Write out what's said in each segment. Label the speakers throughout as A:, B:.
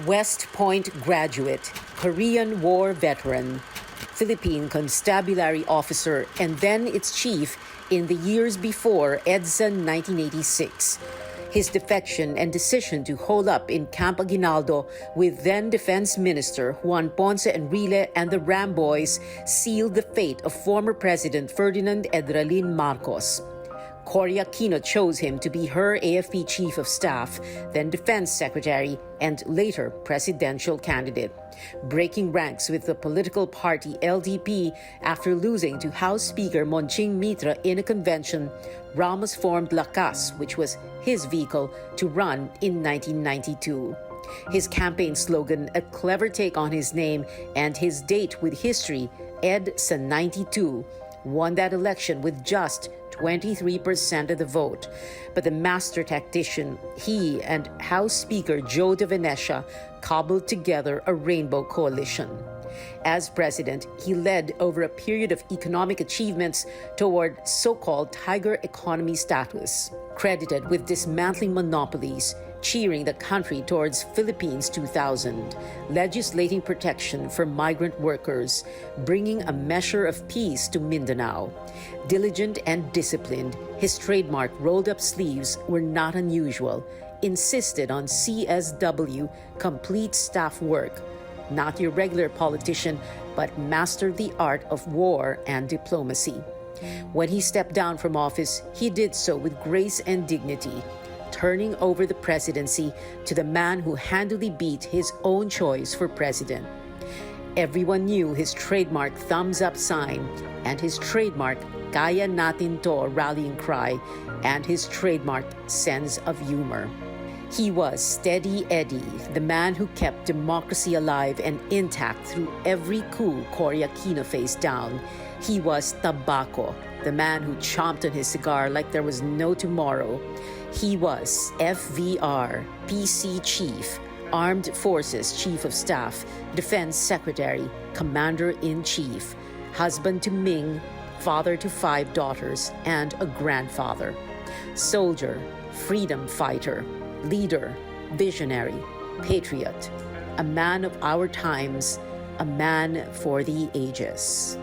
A: West Point graduate, Korean War veteran, Philippine Constabulary officer, and then its chief in the years before EDSA 1986. His defection and decision to hole up in Camp Aguinaldo with then Defense Minister Juan Ponce Enrile and the Ram Boys sealed the fate of former President Ferdinand Edralin Marcos. Cory Aquino chose him to be her AFP Chief of Staff, then Defense Secretary, and later presidential candidate. Breaking ranks with the political party LDP after losing to House Speaker Monching Mitra in a convention, Ramos formed Lakas, which was his vehicle to run in 1992. His campaign slogan, a clever take on his name and his date with history, EDSA 92, won that election with just 23% of the vote. But the master tactician, he and House Speaker Joe De Venecia cobbled together a rainbow coalition. As president, he led over a period of economic achievements toward so-called tiger economy status, credited with dismantling monopolies, cheering the country towards Philippines 2000, legislating protection for migrant workers, bringing a measure of peace to Mindanao. Diligent and disciplined, his trademark rolled-up sleeves were not unusual, insisted on CSW, complete staff work, not your regular politician, but mastered the art of war and diplomacy. When he stepped down from office, he did so with grace and dignity, turning over the presidency to the man who handily beat his own choice for president. Everyone knew his trademark thumbs-up sign and his trademark Kaya Natin To rallying cry and his trademark sense of humor. He was Steady Eddie, the man who kept democracy alive and intact through every coup Cory Aquino faced down. He was Tabaco, the man who chomped on his cigar like there was no tomorrow. He was FVR, PC Chief, Armed Forces Chief of Staff, Defense Secretary, Commander-in-Chief, husband to Ming, father to 5 daughters, and a grandfather. Soldier, freedom fighter, leader, visionary, patriot, a man of our times, a man for the ages.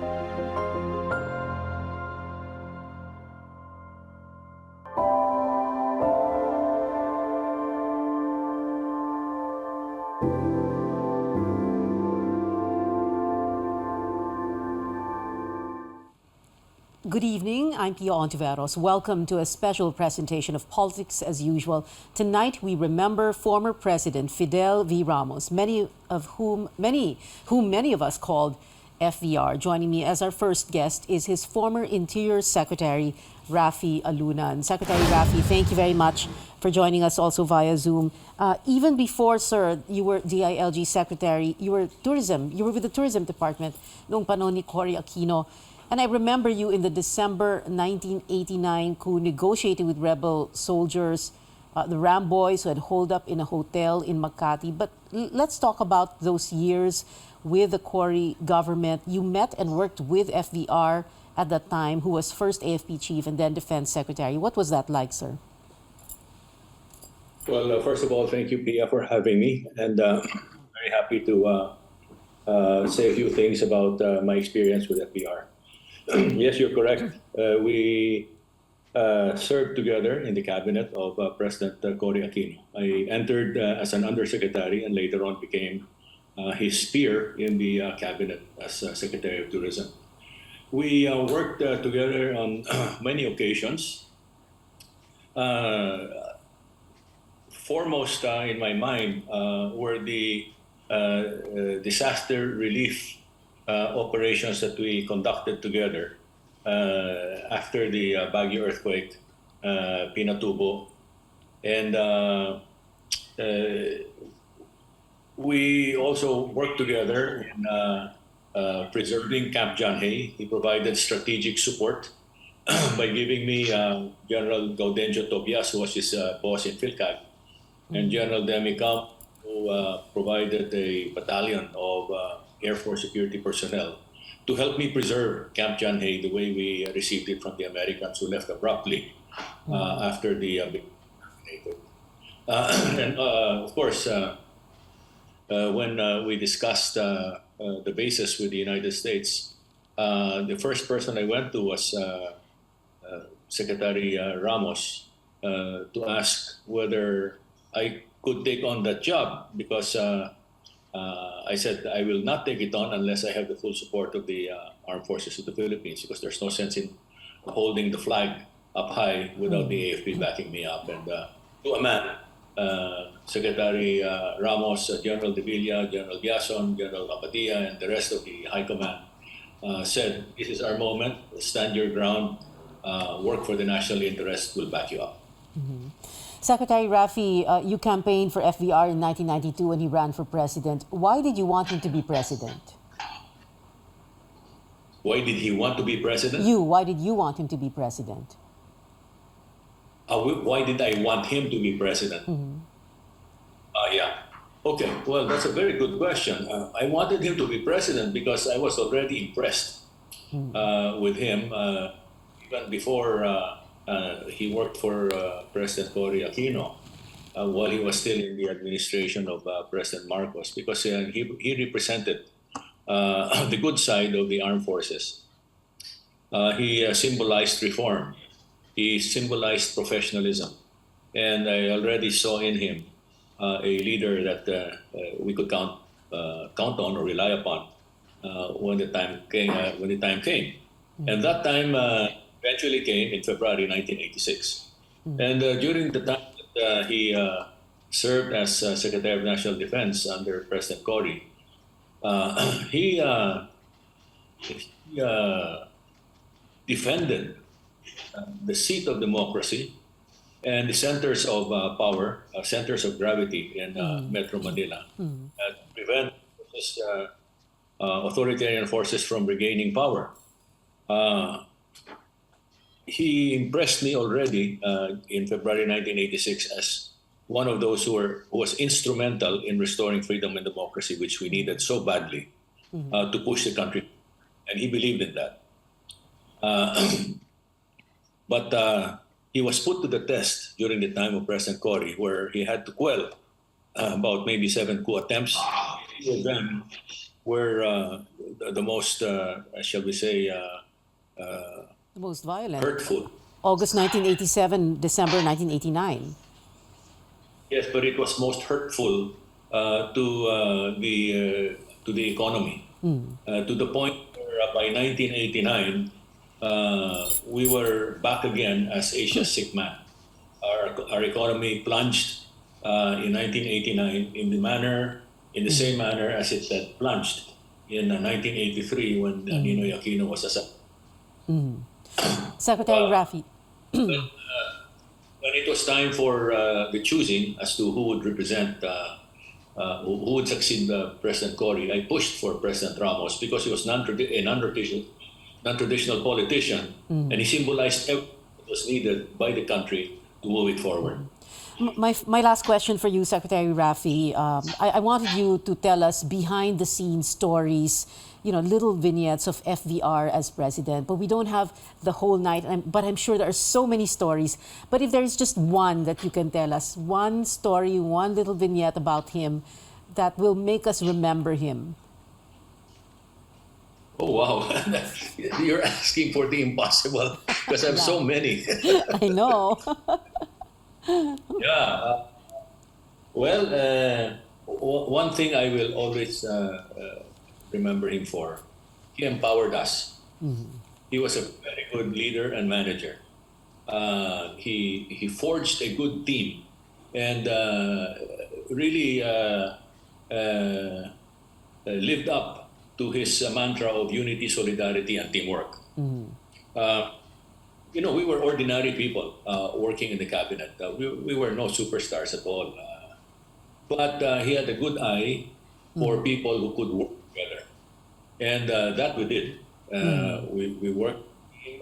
A: Good evening, I'm Pia Hontiveros. Welcome to a special presentation of Politics as Usual. Tonight we remember former President Fidel V. Ramos, whom many of us called FVR. Joining me as our first guest is his former Interior Secretary, Rafi Alunan. Secretary Rafi, thank you very much for joining us also via Zoom. Even before, sir, you were DILG Secretary, you were with the Tourism Department noong panahon ni Cory Aquino. And I remember you in the December 1989 coup negotiating with rebel soldiers, the Ram Boys who had holed up in a hotel in Makati. But let's talk about those years with the Cory government. You met and worked with FVR at that time, who was first AFP Chief and then Defense Secretary. What was that like, sir?
B: Well, first of all, thank you, Pia, for having me. And very happy to say a few things about my experience with FVR. Yes, you're correct. We served together in the cabinet of President Cory Aquino. I entered as an undersecretary and later on became his peer in the cabinet as Secretary of Tourism. We worked together on many occasions. Foremost in my mind were the disaster relief operations that we conducted together after the Baguio earthquake, Pinatubo. And we also worked together in preserving Camp John Hay. He provided strategic support by giving me General Gaudencio Tobias, who was his boss in PhilCAG, and General Demi Camp, who provided a battalion of Air Force security personnel to help me preserve Camp John Hay the way we received it from the Americans who left abruptly after the and of course, when we discussed the bases with the United States, the first person I went to was Secretary Ramos to ask whether I could take on that job because I said I will not take it on unless I have the full support of the Armed Forces of the Philippines because there's no sense in holding the flag up high without the AFP backing me up. And to a man, Secretary Ramos, General De Villa, General Biason, General Apatia, and the rest of the High Command said, this is our moment, stand your ground, work for the national interest, we'll back you up.
A: Secretary Rafi, you campaigned for FVR in 1992 when he ran for president. Why did you want him to be president?
B: Why did he want to be president?
A: Why did you want him to be president?
B: Why did I want him to be president? Yeah. Okay, well, that's a very good question. I wanted him to be president because I was already impressed with him even before he worked for President Cory Aquino while he was still in the administration of President Marcos because he represented the good side of the armed forces. He symbolized reform. He symbolized professionalism. And I already saw in him a leader that we could count on or rely upon when the time came. And that time eventually came in February 1986. And during the time that he served as Secretary of National Defense under President Cory, he defended the seat of democracy and the centers of power, centers of gravity in Metro Manila, to prevent authoritarian forces from regaining power. He impressed me already in February 1986 as one of those who was instrumental in restoring freedom and democracy, which we needed so badly to push the country. And he believed in that. But he was put to the test during the time of President Cory, where he had to quell about maybe 7 coup attempts. Two of them were the most, shall we say,
A: The most violent.
B: hurtful.
A: August 1987, December 1989.
B: Yes, but it was most hurtful to the economy, to the point where by 1989 we were back again as Asia's sick man. Our economy plunged in 1989 in the same manner as it had plunged in 1983 when Ninoy Aquino was assassinated.
A: Secretary Rafi.
B: When it was time for the choosing as to who would represent, who would succeed President Cory, I pushed for President Ramos because he was a non-traditional politician, and he symbolized everything that was needed by the country to move it forward.
A: My last question for you, Secretary Rafi. I wanted you to tell us behind-the-scenes stories, little vignettes of FVR as president, but we don't have the whole night, but I'm sure there are so many stories. But if there is just one that you can tell us, one story, one little vignette about him that will make us remember him.
B: Oh, wow. You're asking for the impossible because I have so many.
A: I know.
B: Yeah. Well, one thing I will always remember him for, he empowered us. He was a very good leader and manager. He forged a good team and really lived up to his mantra of unity, solidarity, and teamwork. We were ordinary people working in the cabinet. We were no superstars at all. But he had a good eye for people who could work together. And that we did. We worked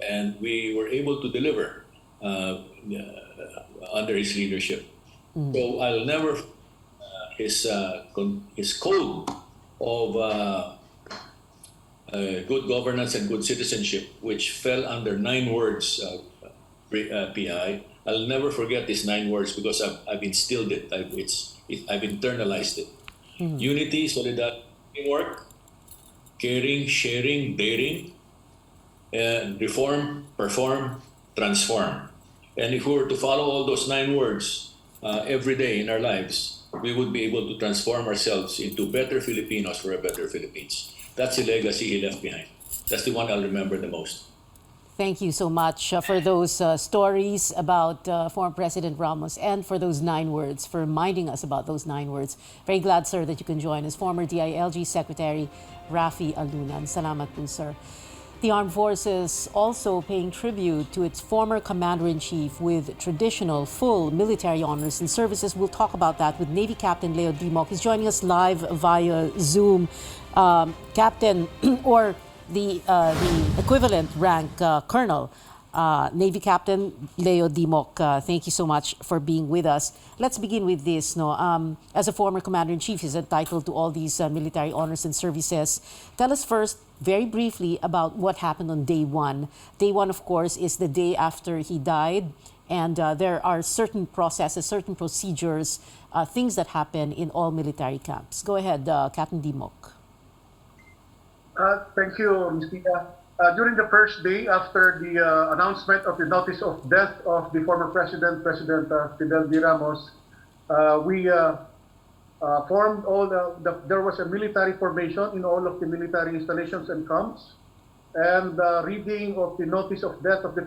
B: and we were able to deliver under his leadership. So I'll never his code of good governance and good citizenship, which fell under 9 words, PI. I'll never forget these 9 words because I've instilled it. I've internalized it. Unity, solidarity, teamwork, caring, sharing, daring, and reform, perform, transform. And if we were to follow all those 9 words every day in our lives, we would be able to transform ourselves into better Filipinos for a better Philippines. That's the legacy he left behind. That's the one I'll remember the most.
A: Thank you so much for those stories about former President Ramos and for those 9 words, for reminding us about those 9 words. Very glad, sir, that you can join us. Former DILG Secretary Rafi Alunan. Salamat po, sir. The Armed Forces also paying tribute to its former Commander-in-Chief with traditional full military honors and services. We'll talk about that with Navy Captain Leo Dimoc. He's joining us live via Zoom. Captain, or the equivalent rank, Colonel, Navy Captain Leo Dimoc, thank you so much for being with us. Let's begin with this. As a former Commander-in-Chief, he's entitled to all these military honors and services. Tell us first, very briefly, about what happened on day one. Day one, of course, is the day after he died, and there are certain processes, certain procedures, things that happen in all military camps. Go ahead, Captain Dimoc.
C: Thank you, Ms. Pia. During the first day after the announcement of the notice of death of the former President Fidel V. Ramos, we formed there was a military formation in all of the military installations and camps, and reading of the notice of death of the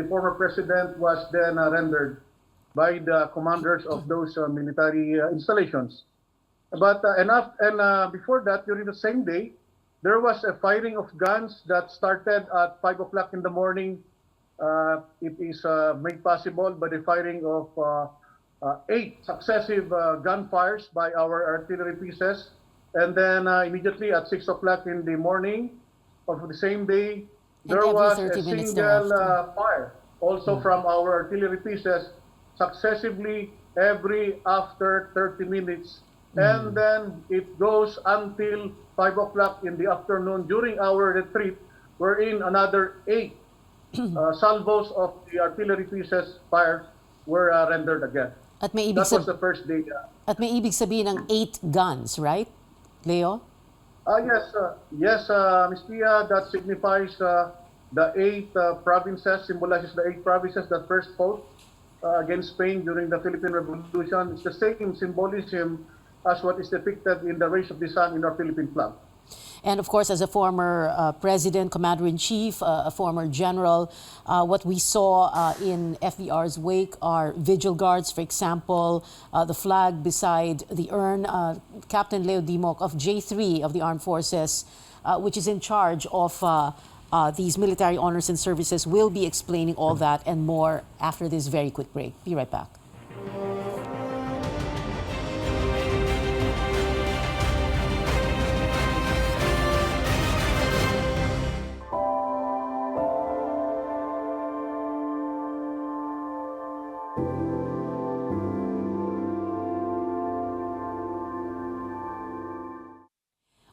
C: former president was then rendered by the commanders of those military installations. But before that, during the same day, there was a firing of guns that started at 5 o'clock in the morning. It is made possible by the firing of 8 successive gunfires by our artillery pieces. And then immediately at 6 o'clock in the morning of the same day, there was a single fire also from our artillery pieces successively every after 30 minutes. And then it goes until 5 o'clock in the afternoon during our retreat, wherein another 8 salvos of the artillery pieces fire were rendered again.
A: At may
C: That was the first day.
A: At may ibig sabihin ng 8 guns, right, Leo?
C: Yes, Ms. Pia, that signifies the 8 provinces, symbolizes the 8 provinces that first fought against Spain during the Philippine Revolution. It's the same symbolism as what is depicted in the rays of the sun in our Philippine flag.
A: And of course, as a former president, commander-in-chief, a former general, what we saw in FVR's wake are vigil guards, for example, the flag beside the urn. Captain Leo Dimoc of J3 of the Armed Forces, which is in charge of these military honors and services, will be explaining all that and more after this very quick break. Be right back.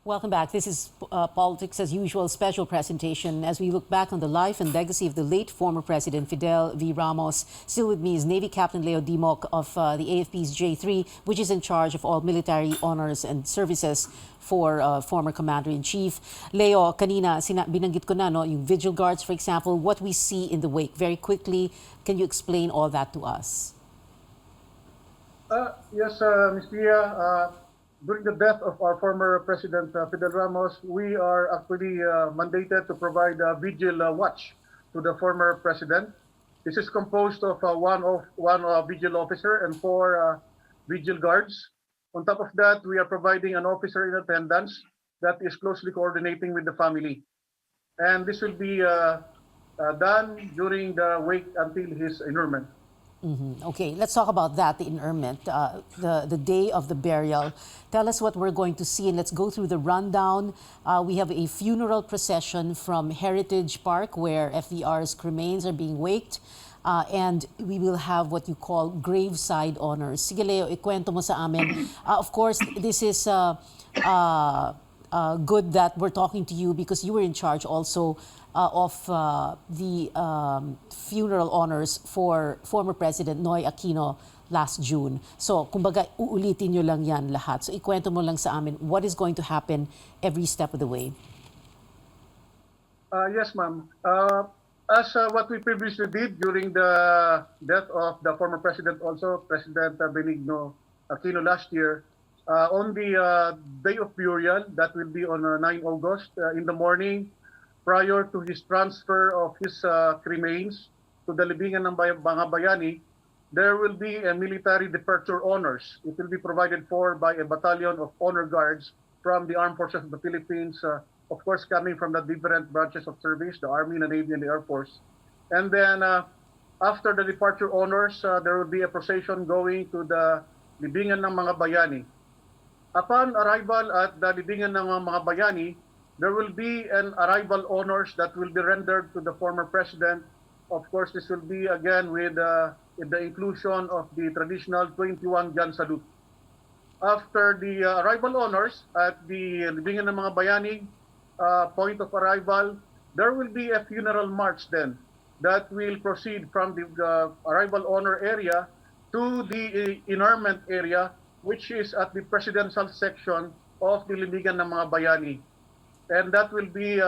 A: Welcome back. This is Politics as Usual special presentation as we look back on the life and legacy of the late former President Fidel V. Ramos. Still with me is Navy Captain Leo Dimoc of the AFP's J3, which is in charge of all military honors and services for former Commander-in-Chief. Leo, kanina binanggit ko na, no, yung vigil guards, for example, what we see in the wake. Very quickly, can you explain all that to us?
C: Yes, Ms. Pia. During the death of our former President Fidel Ramos, we are actually mandated to provide a vigil watch to the former president. This is composed of one vigil officer and 4 vigil guards. On top of that, we are providing an officer in attendance that is closely coordinating with the family. And this will be done during the wake until his interment.
A: Okay, let's talk about that, the interment, the day of the burial. Tell us what we're going to see, and let's go through the rundown. We have a funeral procession from Heritage Park where FVR's remains are being waked. And we will have what you call graveside honors. Sige Leo, ikwento mo sa amin. Of course, this is good that we're talking to you because you were in charge also of the funeral honors for former President Noy Aquino last June. So, kumbaga, uulitin nyo lang yan lahat. So, ikwento mo lang sa amin what is going to happen every step of the way.
C: Yes, ma'am. As what we previously did during the death of the former president, also President Benigno Aquino last year, on the day of burial, that will be on 9 August in the morning, prior to his transfer of his remains to the libingan ng mga bayani, there will be a military departure honors. It will be provided for by a battalion of honor guards from the Armed Forces of the Philippines, of course coming from the different branches of service, the Army, the Navy, and the Air Force. And then after the departure honors, there will be a procession going to the libingan ng mga bayani. Upon arrival at the libingan ng mga bayani, there will be an arrival honors that will be rendered to the former president. Of course, this will be again with the inclusion of the traditional 21 gun salute. After the arrival honors at the libingan ng mga bayani, point of arrival, there will be a funeral march then that will proceed from the arrival honor area to the interment area, which is at the presidential section of the libingan ng mga bayani. And that will be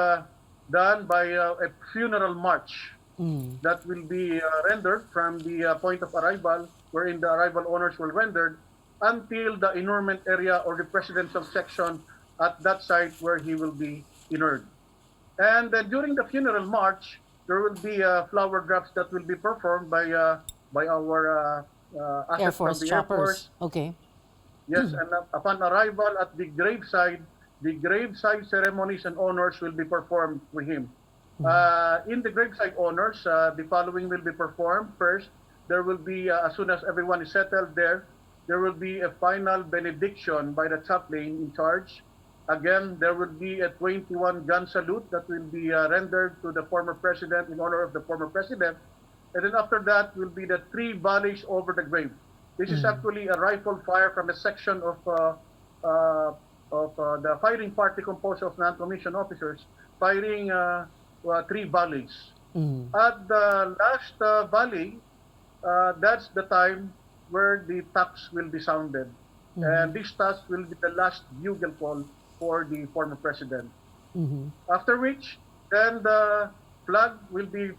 C: done by a funeral march that will be rendered from the point of arrival, wherein the arrival honors were rendered, until the interment area or the presidential section at that site where he will be inurned. And during the funeral march, there will be flower drops that will be performed by our
A: Air
C: assets from
A: Force
C: the Air
A: choppers.
C: Force.
A: Okay.
C: Yes, and upon arrival at the graveside ceremonies and honors will be performed with him. In the graveside honors, the following will be performed. First, there will be, as soon as everyone is settled there will be a final benediction by the chaplain in charge. Again, there will be a 21 gun salute that will be rendered to the former president in honor of the former president. And then after that will be the 3 volleys over the grave. This is actually a rifle fire from a section of the firing party composed of non-commissioned officers firing 3 volleys. At the last volley, that's the time where the taps will be sounded. And this taps will be the last bugle call for the former president. After which, then the flag will be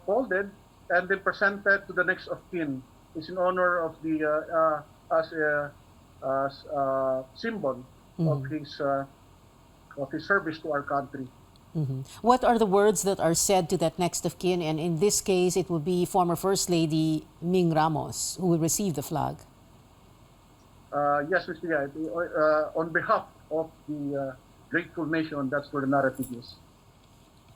C: folded and then presented to the next of kin. It's in honor of the as a symbol of his service to our country.
A: What are the words that are said to that next of kin? And in this case, it will be former First Lady Ming Ramos who will receive the flag.
C: Yes, Mr. Yai, on behalf of the grateful nation, that's where the narrative is.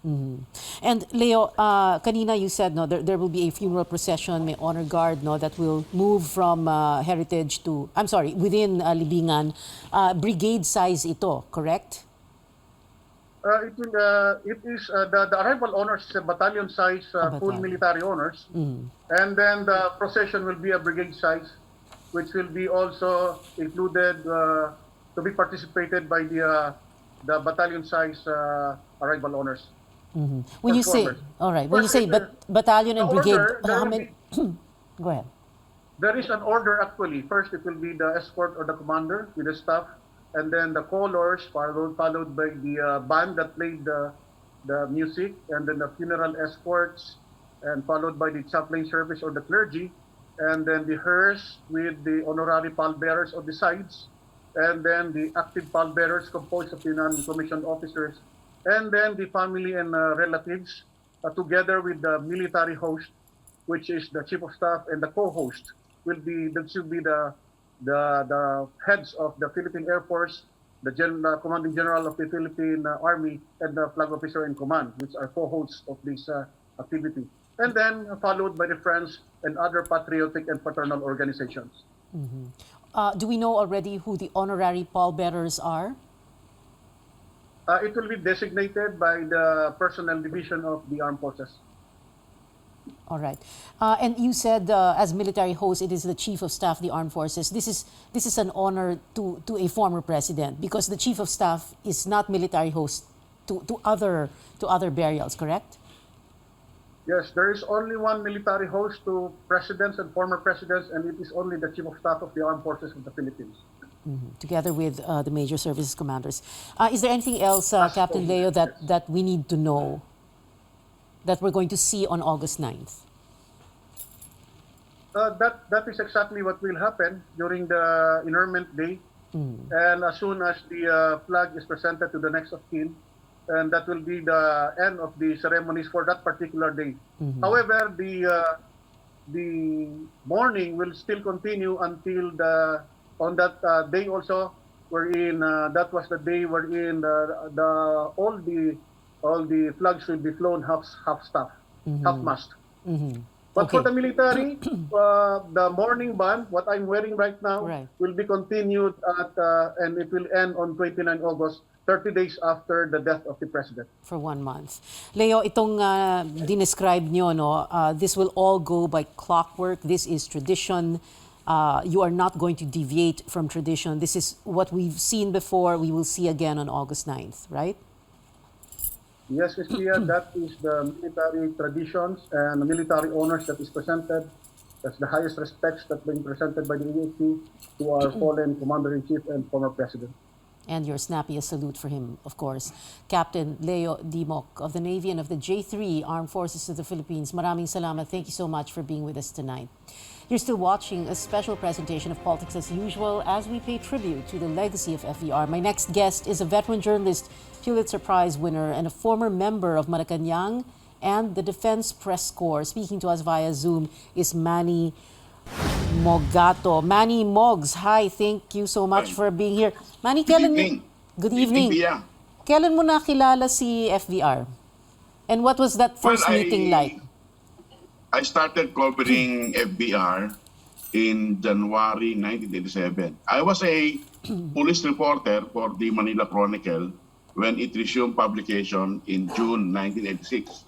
A: And Leo, kanina you said no, there will be a funeral procession, may honor guard no, that will move from Heritage to, I'm sorry, within Libingan. Brigade size ito, correct?
C: It is the arrival honors is a battalion size full military honors, and then the procession will be a brigade size, which will be also included to be participated by the battalion size arrival honors.
A: When you say, all right, when you say battalion and brigade, how many? Go ahead.
C: There is an order actually. First, it will be the escort or the commander with the staff, and then the colors followed by the band that played the music, and then the funeral escorts, and followed by the chaplain service or the clergy, and then the hearse with the honorary pallbearers on the sides, and then the active pallbearers composed of the non-commissioned officers, and then the family and relatives together with the military host, which is the chief of staff, and the co-host will be the heads of the Philippine Air Force, the commanding general of the Philippine Army, and the flag officer in command, which are co-hosts of this activity. And then followed by the friends and other patriotic and fraternal organizations.
A: Do we know already who the honorary pallbearers are?
C: It will be designated by the personnel division of the armed forces.
A: All right. And you said as military host, it is the Chief of Staff, the Armed Forces. This is an honor to a former president because the Chief of Staff is not military host to other burials, correct?
C: Yes, there is only one military host to presidents and former presidents, and it is only the Chief of Staff of the Armed Forces of the Philippines.
A: Together with the major services commanders. Is there anything else,
C: As
A: Captain Leo,
C: yes.
A: that we need to know that we're going to see on August 9th?
C: That is exactly what will happen during the interment day. And as soon as the flag is presented to the next of kin, and that will be the end of the ceremonies for that particular day. However, the mourning will still continue until on that day also, wherein that was the day wherein all the flags will be flown half staff, half mast. But for the military, the morning band, what I'm wearing right now,
A: Right.
C: will be continued and it will end on 29 August, 30 days after the death of the president.
A: For 1 month. Leo, itong dinescribe nyo, no, this will all go by clockwork. This is tradition. You are not going to deviate from tradition. This is what we've seen before. We will see again on August 9th, right?
C: Yes, Ms. Pia, that is the military traditions and the military honors that is presented. That's the highest respects that being presented by the EAC to our fallen Commander-in-Chief and former President.
A: And your snappiest salute for him, of course. Captain Leo Dimok of the Navy and of the J3 Armed Forces of the Philippines. Maraming salamat. Thank you so much for being with us tonight. You're still watching a special presentation of Politics as Usual as we pay tribute to the legacy of FVR. My next guest is a veteran journalist, Pulitzer Prize winner, and a former member of Malacanang and the Defense Press Corps. Speaking to us via Zoom is Manny Mogato. Manny Mogs, hi, thank you so much for being here. Manny,
D: Good evening.
A: Good evening.
D: Pia.
A: Kailan mo nakilala si FVR? And what was that first meeting like?
D: I started covering FVR in January 1987. I was a police reporter for the Manila Chronicle when it resumed publication in June 1986.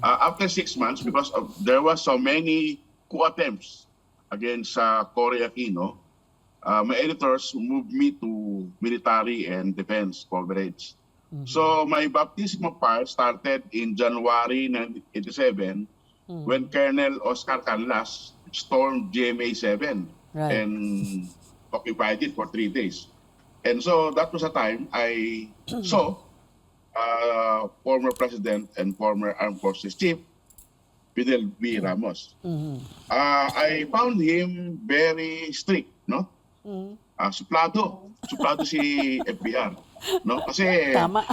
D: After 6 months, because there was so many coup attempts against Cory Aquino, my editors moved me to military and defense coverage. So my baptismal part started in January 1987 when Colonel Oscar Canlas stormed GMA 7
A: Right.
D: and occupied it for 3 days. And so that was a time I saw former President and former Armed Forces Chief Fidel V. Ramos. I found him very strict, no? Suplado si FVR, no? Kasi
A: Tama.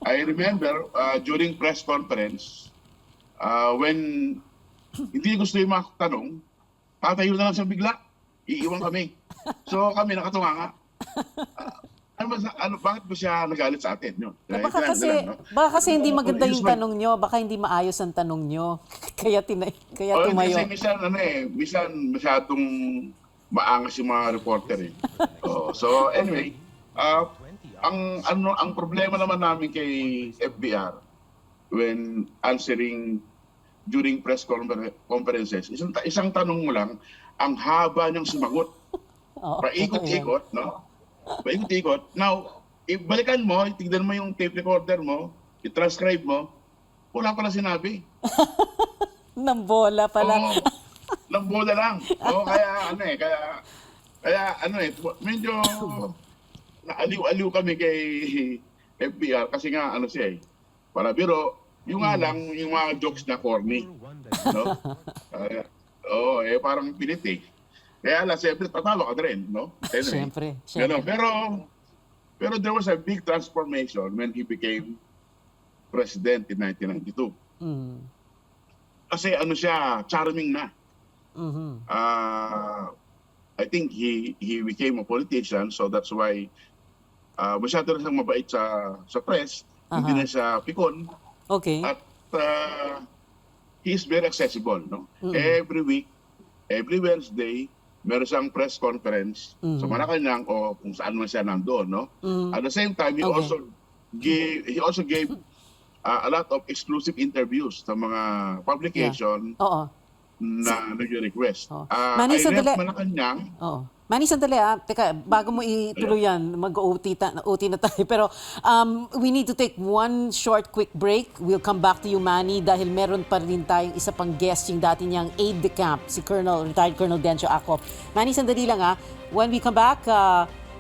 D: I remember during press conference when hindi gusto yung mga tanong, tatayo na lang siya bigla, iiwan kami. So kami nakatuwa nga. Bakit ba siya nagalit sa atin? No?
A: Baka kasi hindi maganda yung tanong nyo, baka hindi maayos ang tanong nyo. kaya tumayo.
D: Kasi minsan masyadong maangas yung mga reporter eh. So anyway, ang problema naman namin kay FVR when answering during press conferences, isang tanong mo lang, ang haba niyang sumagot. Paikot-ikot, no? Paikot-ikot. Now, balikan mo, tignan mo yung tape recorder mo, i-transcribe mo, wala pala sinabi.
A: Nambola pala.
D: Nambola lang. Medyo naaliw-aliw kami kay FVR kasi nga siya eh. Para biro, yung nga lang, yung mga jokes na corny. No? Parang pilit eh. Kaya siyempre, tatalo ka rin, no? Anyway,
A: Siyempre.
D: Pero there was a big transformation when he became president in 1992. Kasi siya, charming na. I think he became a politician, so that's why masyado na siyang mabait sa press. Hindi na siya pikon.
A: Okay.
D: At he is very accessible, no? Every week, every Wednesday, meron siyang press conference sa Malacanang o kung saan man siya nandoon, no? At the same time, he also gave a lot of exclusive interviews sa mga publication na nag-request.
A: Oh. Manny,
D: I
A: sandali.
D: left Malacanang.
A: Oh. Manny, sandali Teka, bago mo ituloy yan, mag-OT OT na tayo. Pero we need to take one short, quick break. We'll come back to you, Manny, dahil meron pa rin tayong isa pang guest, yung dati niyang aide de camp, si retired Colonel Dencio Acop. Manny, sandali lang When we come back,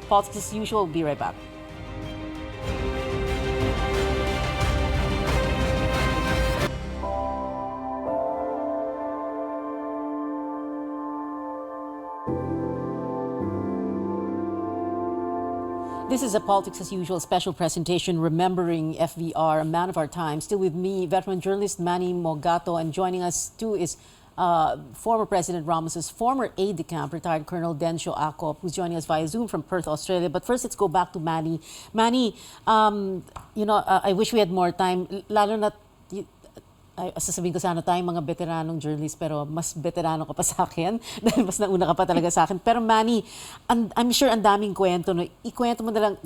A: politics as usual, we'll be right back. This is a Politics as Usual special presentation remembering FVR, a man of our time. Still with me, veteran journalist Manny Mogato, and joining us too is former President Ramos's former aide de camp, retired Colonel Dencio Acop, who's joining us via Zoom from Perth, Australia. But first, let's go back to Manny. Manny, I wish we had more time, lalo na sasabihin ko sana tayong mga veteranong journalist, pero mas veterano ka pa sa akin dahil mas nauna ka pa talaga sa akin. Pero Manny, I'm sure ang daming kwento. No? Ikwento mo na lang,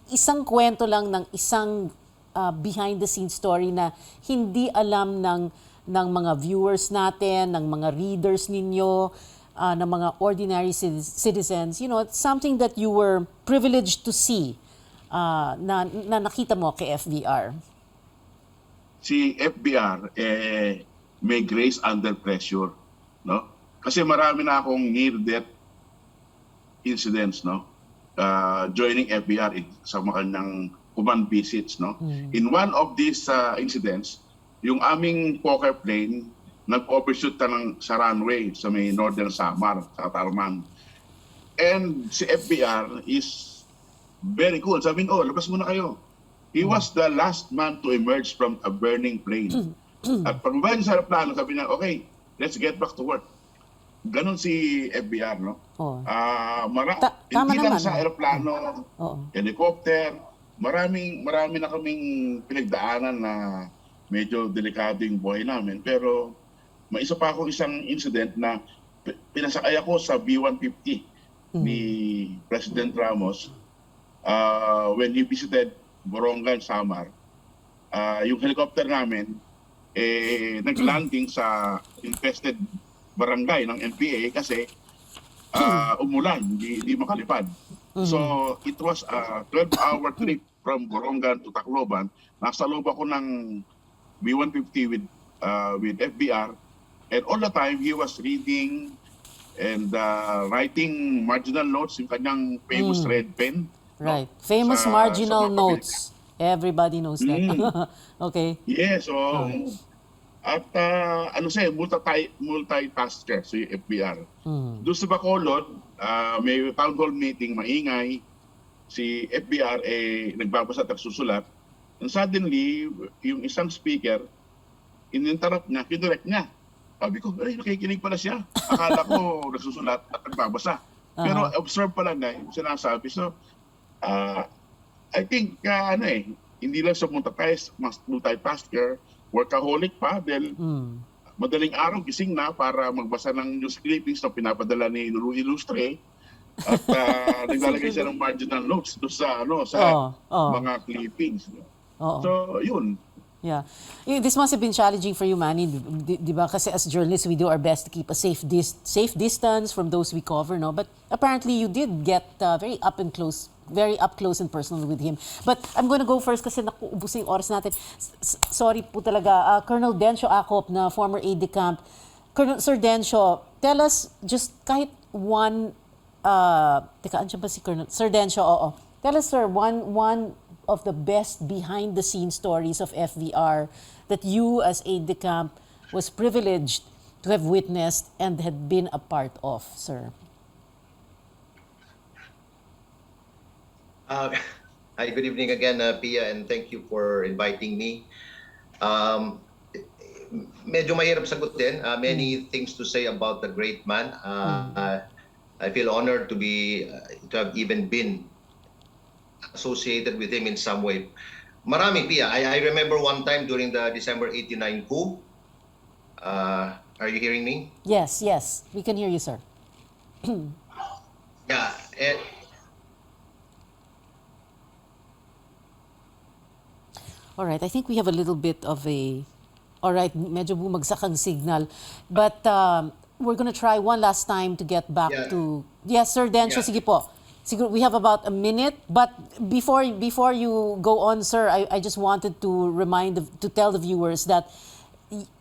A: isang kwento lang ng isang behind-the-scenes story na hindi alam ng mga viewers natin, ng mga readers ninyo, ng mga ordinary citizens. You know, something that you were privileged to see na nakita mo kay FVR.
D: Si FVR may grace under pressure, no? Kasi marami na akong near-death incidents, no? Joining FVR sa mga kanyang command visits, no? In one of these incidents, yung aming Fokker plane nag-overshoot sa runway sa may Northern Samar, sa Tarman. And si FVR is very cool. Sabi niya, labas muna kayo. He was the last man to emerge from a burning plane. At pagbabayan sa aeroplano, sabi niya, okay, let's get back to work. Ganon si FBR, no?
A: Oh.
D: Hindi lang sa aeroplano, helicopter, marami na kaming pinagdaanan na medyo delikado yung buhay namin. Pero may isa pa akong isang incident na pinasakay ako sa B-150 ni President Ramos when he visited Borongan, Samar. Yung helicopter namin naglanding sa infested barangay ng NPA kasi umulan, hindi makalipad. So it was a 12-hour trip from Borongan to Tacloban. Nasa loob ako ng B-150 with FBR, and all the time he was reading and writing marginal notes, yung kanyang famous red pen.
A: Right. Famous marginal notes. Everybody knows that. Okay.
D: Yes. So, at multitasker si FBR. Doon sa Bacolod, may town hall meeting, maingay. Si FBR nagbabasa at nagsusulat. And suddenly, yung isang speaker, ininterrupt niya, kinurek niya. Sabi ko, nakikinig pala siya. Akala ko nagsusulat at nagbabasa. Pero observe pala na yung sinasabi. So, I think, hindi lang sa multitasker, workaholic pa, dahil madaling araw gising na para magbasa ng news clippings na pinapadala ni Lulu Ilustre at naglalagay siya ng marginal notes doon sa mga clippings. So, yun.
A: Yeah. This must have been challenging for you, Manny, di ba? Kasi as journalists, we do our best to keep a safe distance from those we cover, no? But apparently, you did get very up close and personal with him. But I'm going to go first kasi nakuubos yung oras natin. Sorry po talaga. Colonel Dencio Acop, na former aide de camp. Sir Dencio, tell us just kahit one... andyan ba si Colonel? Sir Dencio, oo. Tell us, sir, one of the best behind-the-scenes stories of FVR that you as aide de camp was privileged to have witnessed and had been a part of, sir?
E: Hi, good evening again, Pia, and thank you for inviting me. Medyo mahirap sagutin. Many things to say about the great man. I feel honored to have even been associated with him in some way. Marami, Pia. I remember one time during the December 89 coup. Are you hearing me?
A: Yes, we can hear you, sir.
E: Yeah.
A: All right, I think we have a little bit of a All right, medyo bumagsak ang signal. But we're gonna try one last time to get back
E: Yeah.
A: to... Yes, Sir Dencio,
E: Yeah.
A: sige po. Siguro we have about a minute. But before you go on, sir, I just wanted to to tell the viewers that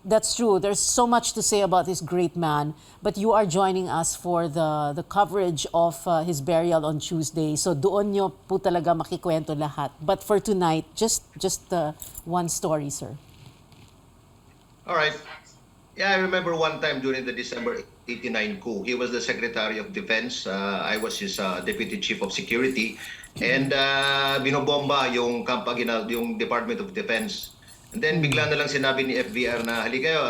A: that's true. There's so much to say about this great man, but you are joining us for the coverage of his burial on Tuesday. So doon nyo po talaga makikwento lahat. But for tonight, just one story, sir.
E: All right. Yeah, I remember one time during the December 89 coup, he was the Secretary of Defense. I was his Deputy Chief of Security. And binobomba yung Camp Aguinaldo, yung Department of Defense. And then bigla na lang sinabi ni FVR na, halika kayo,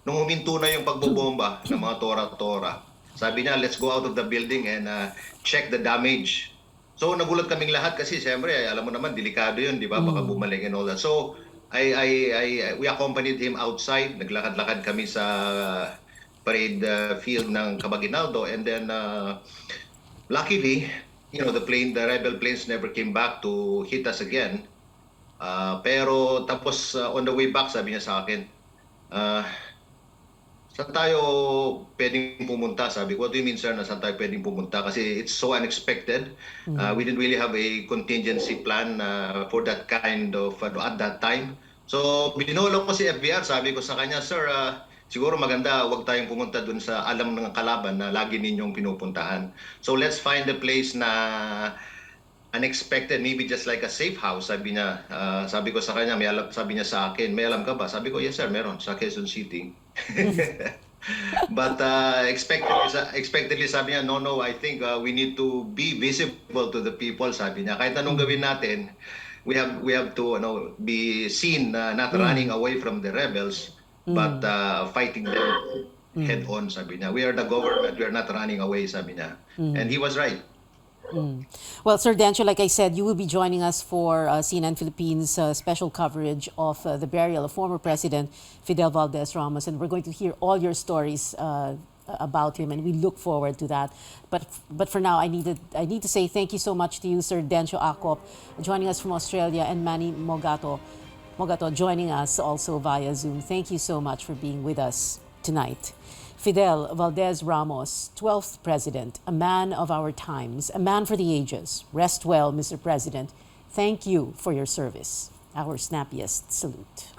E: nung huminto na yung pagbobomba ng mga tora-tora, sabi niya, let's go out of the building and check the damage. So nagulat kaming lahat kasi siyempre, alam mo naman, delikado yun, di ba? Baka bumalik and all that. So we accompanied him outside. Naglakad-lakad kami sa parade field ng Cabaginaldo, and then luckily, the rebel planes never came back to hit us again. Pero tapos on the way back, sabi niya sa akin, saan tayo pwedeng pumunta? Sabi ko, what do you mean, sir, na saan tayo pwedeng pumunta? Kasi it's so unexpected. We didn't really have a contingency plan for that kind of, at that time. So, binulong ko si FVR. Sabi ko sa kanya, sir, siguro maganda wag tayong pumunta dun sa alam ng kalaban na lagi ninyong pinupuntahan. So, let's find a place na unexpected, maybe just like a safe house, sabi niya. Sabi ko sa kanya, sabi niya sa akin, may alam ka ba? Sabi ko, yes sir, meron, sa Quezon City. But expectedly sabi niya, no, I think we need to be visible to the people, sabi niya. Kahit anong gawin natin, we have to be seen, not running away from the rebels, but fighting them head on, sabi niya. We are the government, we are not running away, sabi niya. And he was right.
A: Well, Sir Dencio, like I said, you will be joining us for CNN Philippines' special coverage of the burial of former President Fidel Valdez Ramos, and we're going to hear all your stories about him, and we look forward to that. But for now, I need to say thank you so much to you, Sir Dencio Acop, joining us from Australia, and Manny Mogato joining us also via Zoom. Thank you so much for being with us tonight. Fidel Valdez Ramos, 12th President, a man of our times, a man for the ages. Rest well, Mr. President. Thank you for your service. Our snappiest salute.